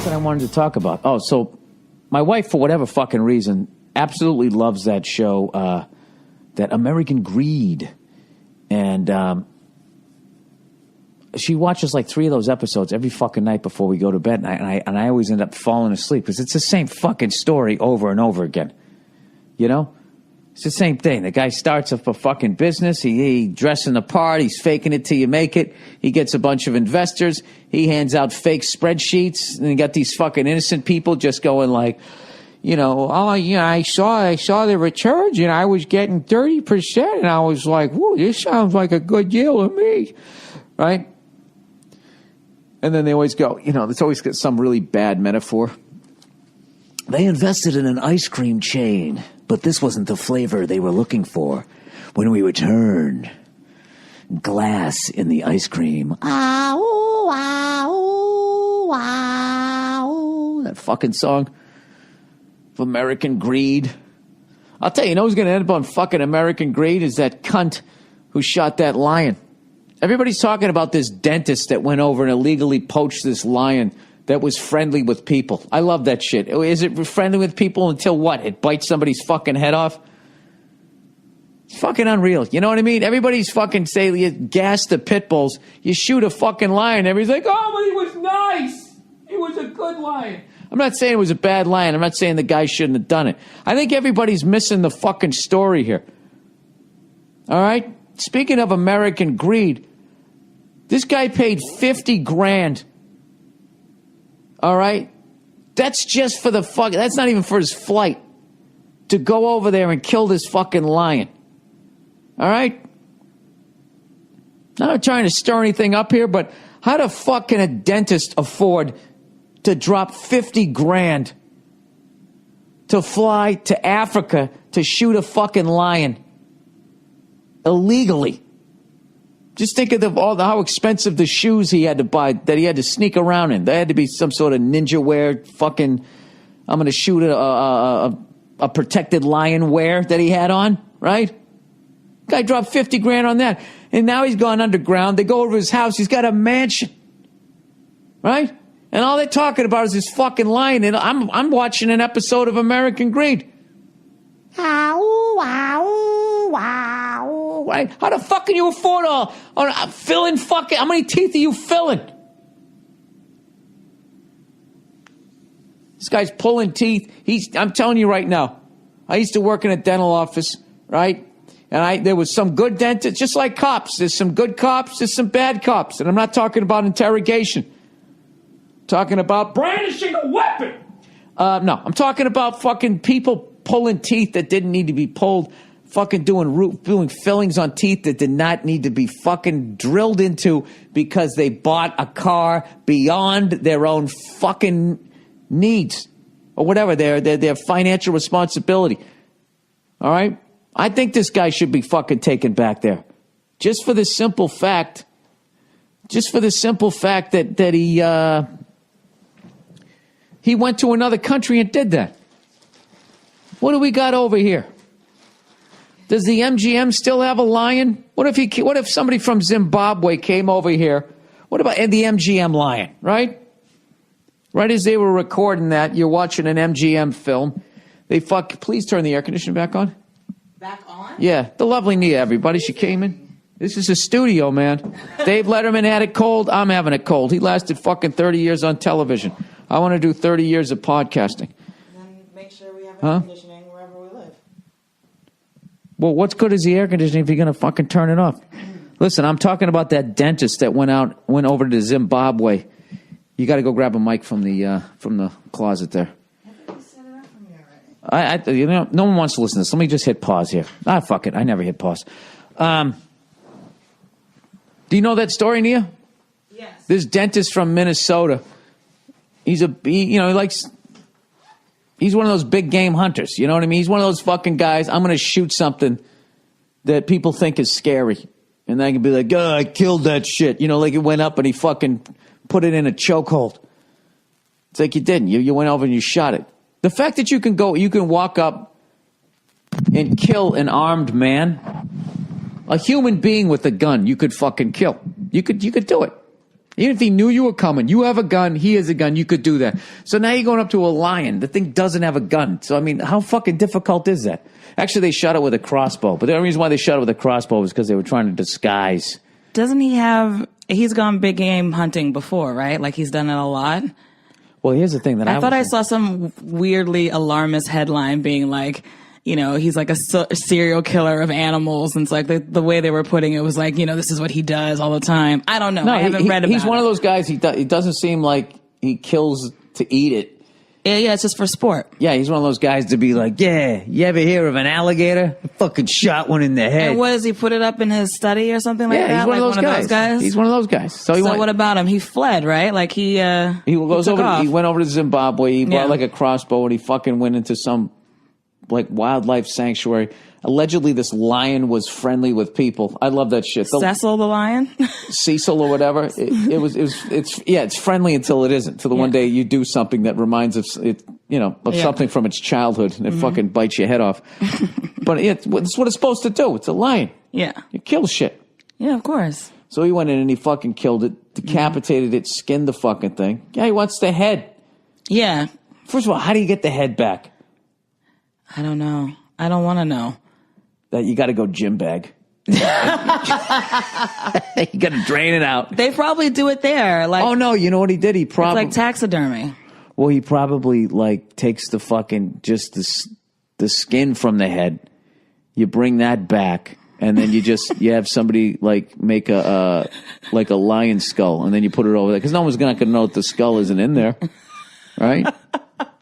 That I wanted to talk about. Oh, so my wife, for whatever fucking reason, absolutely loves that show, that American Greed. And she watches like 3 of those episodes every fucking night before we go to bed. And I always end up falling asleep because it's the same fucking story over and over again. You know? It's the same thing. The guy starts up a fucking business. He dressing the part. He's faking it till you make it. He gets a bunch of investors. He hands out fake spreadsheets. And you got these fucking innocent people just going like, you know, oh, yeah, I saw the returns and I was getting 30%. And I was like, whoa, this sounds like a good deal to me. Right? And then they always go, you know, there's always some really bad metaphor. They invested in an ice cream chain, but this wasn't the flavor they were looking for. When we returned, glass in the ice cream. Ow, ow, ow. That fucking song of American Greed. I'll tell you, who's going to end up on fucking American Greed is that cunt who shot that lion. Everybody's talking about this dentist that went over and illegally poached this lion that was friendly with people. I love that shit. Is it friendly with people until what? It bites somebody's fucking head off? It's fucking unreal. You know what I mean? Everybody's fucking saying you gas the pit bulls. You shoot a fucking lion. Everybody's like, oh, but he was nice. He was a good lion. I'm not saying it was a bad lion. I'm not saying the guy shouldn't have done it. I think everybody's missing the fucking story here. All right? Speaking of American Greed, this guy paid 50 grand. All right? That's just for the fuck. That's not even for his flight. To go over there and kill this fucking lion. All right? I'm not trying to stir anything up here, but how the fuck can a dentist afford to drop 50 grand to fly to Africa to shoot a fucking lion illegally? Just think of how expensive the shoes he had to buy, that he had to sneak around in. There had to be some sort of ninja wear, fucking, I'm going to shoot a protected lion wear that he had on, right? Guy dropped 50 grand on that. And now he's gone underground. They go over his house. He's got a mansion, right? And all they're talking about is this fucking lion. And I'm watching an episode of American Greed. Ow, ow, ow. Right? How the fuck can you afford filling fucking, how many teeth are you filling? This guy's pulling teeth. I'm telling you right now, I used to work in a dental office, right? And there was some good dentists, just like cops. There's some good cops, there's some bad cops. And I'm not talking about interrogation. I'm talking about brandishing a weapon. No, I'm talking about fucking people pulling teeth that didn't need to be pulled. Fucking doing fillings on teeth that did not need to be fucking drilled into because they bought a car beyond their own fucking needs or whatever, their financial responsibility. All right? I think this guy should be fucking taken back there. Just for the simple fact that he went to another country and did that. What do we got over here? Does the MGM still have a lion? What if somebody from Zimbabwe came over here? What about the MGM lion, right? Right as they were recording that, you're watching an MGM film. Please turn the air conditioner back on. Back on? Yeah, the lovely Nia, everybody. She came in. This is a studio, man. Dave Letterman had it cold. I'm having it cold. He lasted fucking 30 years on television. I want to do 30 years of podcasting. Then make sure we have air conditioning wherever we live. Well, what's good is the air conditioning if you're going to fucking turn it off? Listen, I'm talking about that dentist that went over to Zimbabwe. You got to go grab a mic from the closet there. Set it up for me already. No one wants to listen to this. Let me just hit pause here. Fuck it. I never hit pause. Do you know that story, Nia? Yes. This dentist from Minnesota. He's one of those big game hunters. You know what I mean? He's one of those fucking guys. I'm going to shoot something that people think is scary. And then I can be like, oh, I killed that shit. You know, like it went up and he fucking put it in a chokehold. It's like you didn't. You went over and you shot it. The fact that you can walk up and kill an armed man, a human being with a gun, you could fucking kill. You could do it. Even if he knew you were coming, you have a gun, he has a gun, you could do that. So now you're going up to a lion. The thing doesn't have a gun. So, I mean, how fucking difficult is that? Actually, they shot it with a crossbow. But the only reason why they shot it with a crossbow was because they were trying to disguise. Doesn't he have... He's gone big game hunting before, right? Like, he's done it a lot. Well, here's the thing that I thought I saw some weirdly alarmist headline being like, you know, he's like a serial killer of animals. And it's like the way they were putting it was like, you know, this is what he does all the time. I don't know. No, I haven't read about it. He's one of those guys, he doesn't seem like he kills to eat it. Yeah, it's just for sport. Yeah, he's one of those guys to be like, yeah, you ever hear of an alligator? I fucking shot one in the head. And what, does he put it up in his study or something like that? Yeah, he's one of those guys. He's one of those guys. So what about him? He fled, right? Like he goes over. Off. He went over to Zimbabwe. He bought like a crossbow and he fucking went into some like wildlife sanctuary. Allegedly, this lion was friendly with people. I love that shit. Cecil the lion? Cecil or whatever. It's friendly until it isn't. Till the one day you do something that reminds of it, something from its childhood and it fucking bites your head off. But it's what it's supposed to do. It's a lion. Yeah. It kills shit. Yeah, of course. So he went in and he fucking killed it, decapitated it, skinned the fucking thing. Yeah, he wants the head. Yeah. First of all, how do you get the head back? I don't know. I don't want to know. That you got to go gym bag. You got to drain it out. They probably do it there. Like, oh no, you know what he did? He probably it's like taxidermy. Well, he probably like takes the fucking just the skin from the head. You bring that back, and then you have somebody like make a lion skull, and then you put it over there because no one's not going to know that the skull isn't in there, right?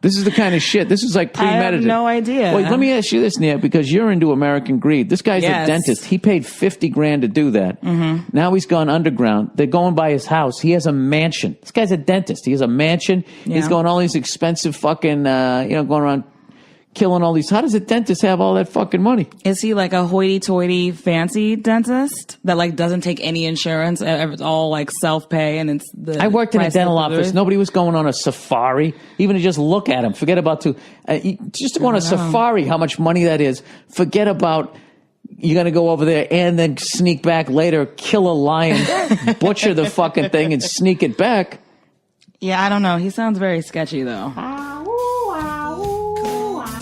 This is the kind of shit. This is like premeditated. I have no idea. Wait, let me ask you this, Nia, because you're into American Greed. This guy's a dentist. He paid $50,000 to do that. Mm-hmm. Now he's gone underground. They're going by his house. He has a mansion. This guy's a dentist. He has a mansion. Yeah. He's going all these expensive fucking, going around killing all these. How does a dentist have all that fucking money? Is he like a hoity-toity fancy dentist that like doesn't take any insurance? It's all like self-pay and it's the. I worked in a dental office. Nobody was going on a safari, even to just look at him. Forget about just to go on a safari. How much money that is? Forget about. You're going to go over there and then sneak back later, kill a lion, butcher the fucking thing, and sneak it back. Yeah, I don't know. He sounds very sketchy though.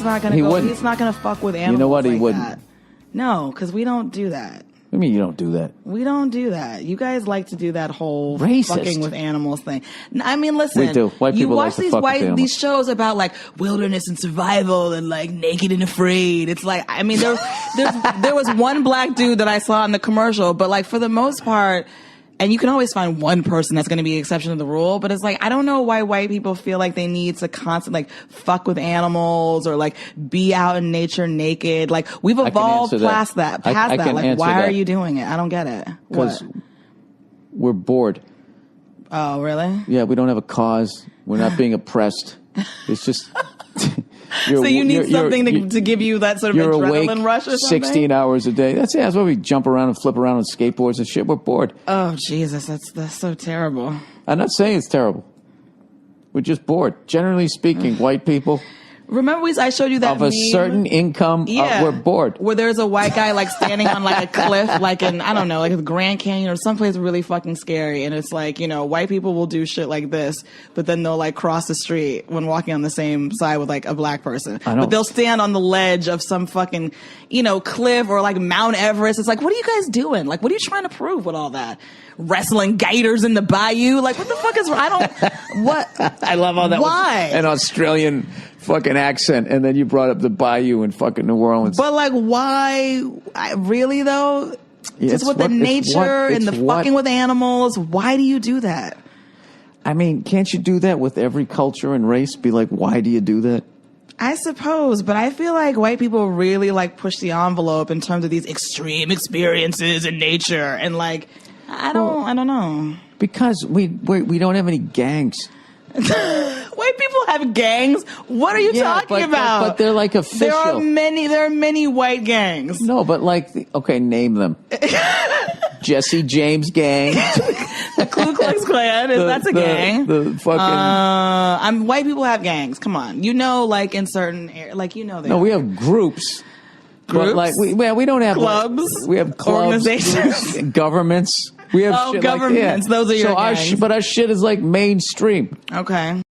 He's not gonna fuck with animals. You know what? He like wouldn't. That. No, because we don't do that. What do you mean you don't do that? We don't do that. You guys like to do that whole racist fucking with animals thing. I mean, listen. We do. White people you watch like to fuck with animals. these shows about like wilderness and survival and like Naked and Afraid. It's like, I mean, there was one black dude that I saw in the commercial, but like for the most part. And you can always find one person that's going to be the exception to the rule, but it's like, I don't know why white people feel like they need to constantly like fuck with animals or like be out in nature naked. Like we've evolved past that. Like why are you doing it? I don't get it. Because we're bored. Oh, really? Yeah, we don't have a cause. We're not being oppressed. It's just... So you need something to give you that sort of adrenaline rush or something? 16 hours a day. That's why we jump around and flip around on skateboards and shit. We're bored. Oh, Jesus. That's so terrible. I'm not saying it's terrible. We're just bored. Generally speaking, white people... Remember I showed you that of a meme? Certain income, we're bored. Where there's a white guy like standing on like a cliff, like in, I don't know, like the Grand Canyon or someplace really fucking scary. And it's like, white people will do shit like this, but then they'll like cross the street when walking on the same side with like a black person. But they'll stand on the ledge of some fucking, cliff or like Mount Everest. It's like, what are you guys doing? Like, what are you trying to prove with all that? Wrestling gators in the bayou? Like, what the fuck is, I love all that. Why? An Australian fucking accent, and then you brought up the bayou in fucking New Orleans. But like, why? Really though? Yeah, just with the nature and the fucking with animals. Why do you do that? I mean, can't you do that with every culture and race? Be like, why do you do that? I suppose, but I feel like white people really like push the envelope in terms of these extreme experiences in nature, and like, I don't know. Because we don't have any gangs. White people have gangs. What are you talking about? But they're like official. There are many white gangs. No, but like, okay, name them. Jesse James gang. The Ku Klux Klan. That's a gang. The fucking. White people have gangs. Come on, like in certain No, we have groups. Groups? But like we don't have clubs. We have clubs, organizations, groups, governments. We have Oh, shit governments, like that. those are your so gangs. but our shit is like mainstream. Okay.